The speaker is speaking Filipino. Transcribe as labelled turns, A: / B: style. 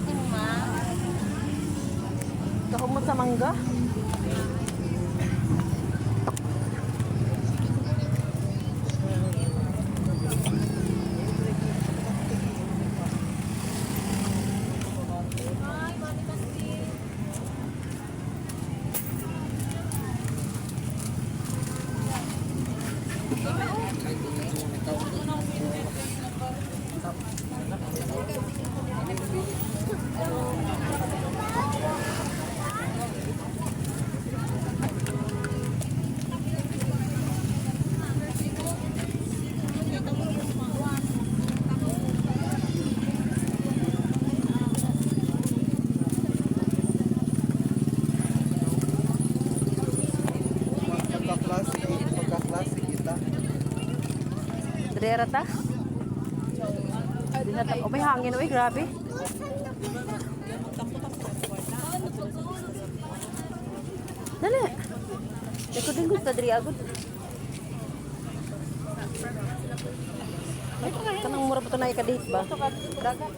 A: din, ma.
B: Kahumot sa mangga.
C: Pagka-klase kita.
B: Dere ta. Dinatap. Oh, may hangin. Uy, grabe. Dali. Likod-likod ta diri agud. Kanang mura pa to na ikadate ba?
A: Dagat.